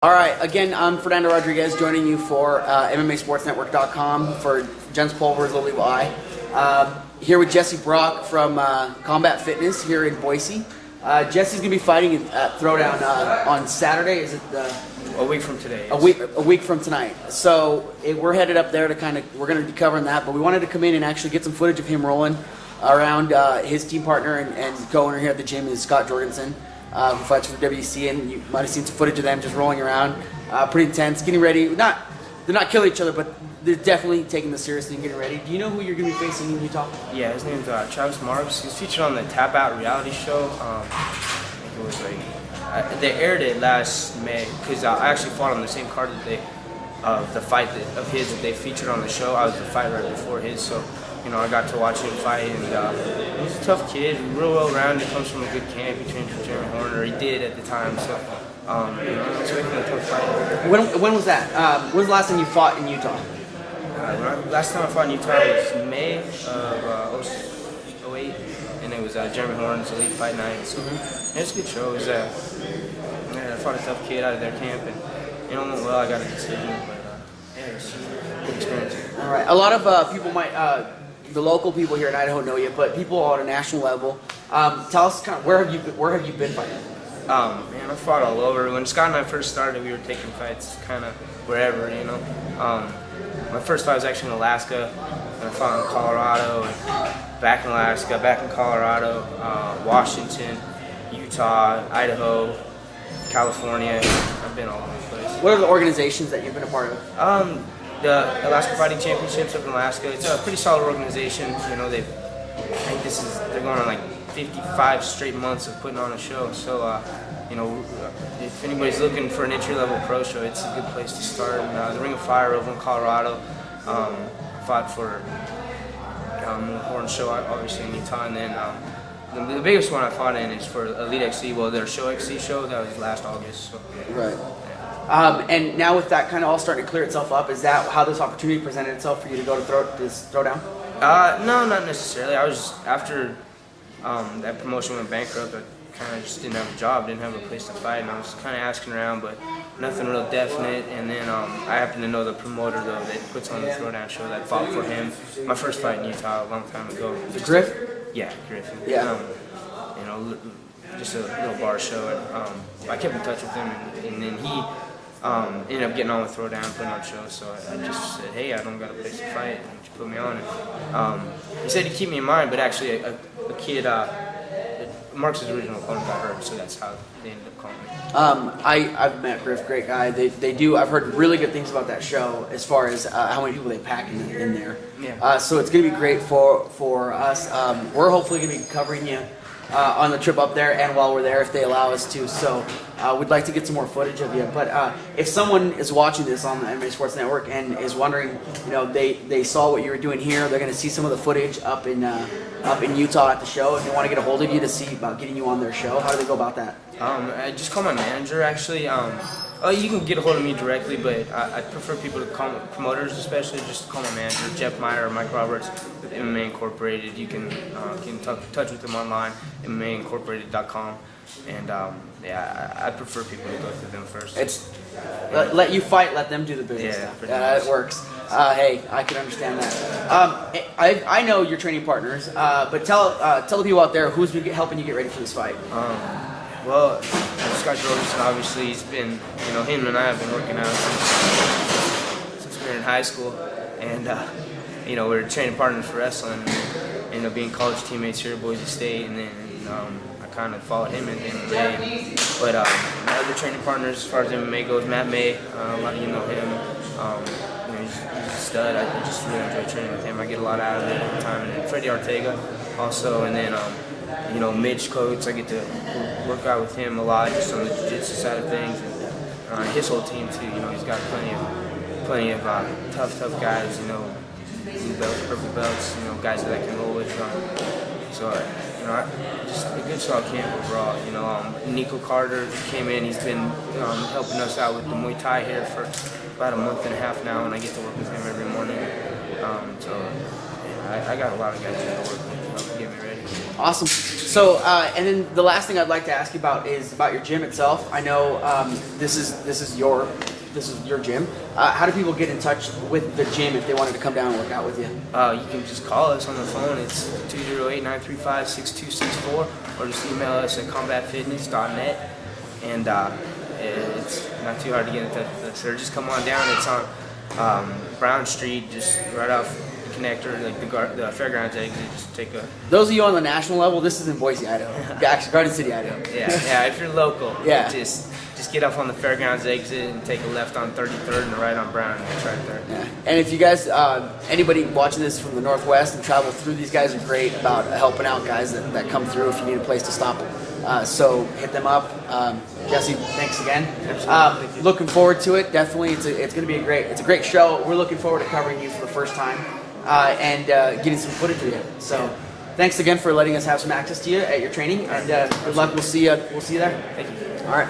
All right, again, I'm Fernando Rodriguez joining you for MMASportsNetwork.com for Jens Pulver's Lily Y. Here with Jesse Brock from Combat Fitness here in Boise. Jesse's going to be fighting at Throwdown on Saturday. Is it a week from today? A week from tonight. So we're headed up there to we're going to be covering that, but we wanted to come in and actually get some footage of him rolling around. His team partner and co-owner here at the gym is Scott Jorgensen, who fights for WC, and you might have seen some footage of them just rolling around. Pretty intense, getting ready. They're not killing each other, but they're definitely taking this seriously and getting ready. Do you know who you're going to be facing in Utah? Yeah, his name's Travis Marks. He's featured on the Tap Out reality show. I think it was they aired it last May because I actually fought on the same card that the fight of his that they featured on the show. I was the fight right before his, so I got to watch him fight, and he's a tough kid, real well-rounded, comes from a good camp. He trained for Jeremy Horner. He did at the time, so it's making a tough fight. When was that? When was the last time you fought in Utah? Last time I fought in Utah was May of 08, and it was Jeremy Horner's Elite Fight Night. So it was a good show. It was, I fought a tough kid out of their camp, and it went well. I got a decision, but it was a good experience. All right. A lot of people might, the local people here in Idaho know you, but people on a national level. Tell us kind of where have you been fighting? Man, I fought all over. When Scott and I first started, we were taking fights kind of wherever, My first fight was actually in Alaska, and I fought in Colorado, and back in Alaska, back in Colorado, Washington, Utah, Idaho, California. I've been all over the place. What are the organizations that you've been a part of? The Alaska Fighting Championships up in Alaska. It's a pretty solid organization. I think they're going on like 55 straight months of putting on a show. So, if anybody's looking for an entry-level pro show, it's a good place to start. The Ring of Fire over in Colorado, fought for the Horn Show, obviously in Utah, and then the biggest one I fought in is for Elite XC, their Show XC show. That was last August. So. Right. And now with that kind of all starting to clear itself up, is that how this opportunity presented itself for you to go to this Throwdown? No, not necessarily. I was after that promotion went bankrupt. I kind of just didn't have a job, didn't have a place to fight, and I was kind of asking around, but nothing real definite. And then I happened to know the promoter though that puts on the Throwdown show that fought for him. My first fight in Utah a long time ago. Griff? Yeah, Griffin. Yeah. Just a little bar show, and I kept in touch with him, and then he ended up getting on with Throwdown, putting on shows. So I just said, hey, I don't got a place to fight, and you put me on. And he said he'd keep me in mind, but actually a kid, Mark's original opponent got hurt, so that's how they ended up calling me. I've met Griff, great guy. They do. I've heard really good things about that show as far as how many people they pack in there. Yeah. So it's going to be great for us. We're hopefully going to be covering you on the trip up there and while we're there if they allow us to. So we'd like to get some more footage of you. But if someone is watching this on the MMA Sports Network and is wondering, they saw what you were doing here, they're going to see some of the footage up in Utah at the show. If they want to get a hold of you to see about getting you on their show, how do they go about that? I just call my manager actually. You can get a hold of me directly, but I prefer people to call promoters, especially just call my manager, Jeff Meyer or Mike Roberts with MMA Incorporated. You can touch with them online, MMAincorporated.com, and I prefer people to go through them first. It's let you fight, let them do the business stuff. Yeah, it works. Hey, I can understand that. I know your training partners, but tell the people out there who's helping you get ready for this fight. Well, Scott Jorgensen, obviously, he's been, him and I have been working out since we were in high school, and, we were training partners for wrestling, and, being college teammates here at Boise State, and then I kind of followed him into MMA. But my other training partners, as far as MMA goes, Matt May, a lot of you know him. He's a stud. I just really enjoy training with him. I get a lot out of it every time. And then Freddie Ortega also, and then Mitch Coates, I get to work out with him a lot just on the jiu-jitsu side of things, and his whole team too. He's got plenty of tough guys, blue belts, purple belts, guys that I can roll with. So just a good solid camp overall. Nico Carter came in. He's been helping us out with the Muay Thai here for about a month and a half now, and I get to work with him every morning. I got a lot of guys to work with to get me ready. Awesome. So, and then the last thing I'd like to ask you about is about your gym itself. I know this is your gym. How do people get in touch with the gym if they wanted to come down and work out with you? You can just call us on the phone. It's 208-935-6264, or just email us at combatfitness.net. And it's not too hard to get in touch with us. Or just come on down. It's on Brown Street, just right off the connector, like the fairgrounds exit. Just take a Those of you on the national level, this is in Boise, Idaho. Actually, Garden City, Idaho. yeah. If you're local, Yeah. just get off on the fairgrounds exit and take a left on 33rd and a right on Brown, and it's right there. Yeah. And if you guys, anybody watching this from the Northwest and travel through, these guys are great about helping out guys that come through if you need a place to stop. So hit them up. Jesse, thanks again. Looking forward to it. Definitely, it's going to be a great show. We're looking forward to covering you for the first time and getting some footage of you. So thanks again for letting us have some access to you at your training, and good luck. We'll see you there. Thank you. All right.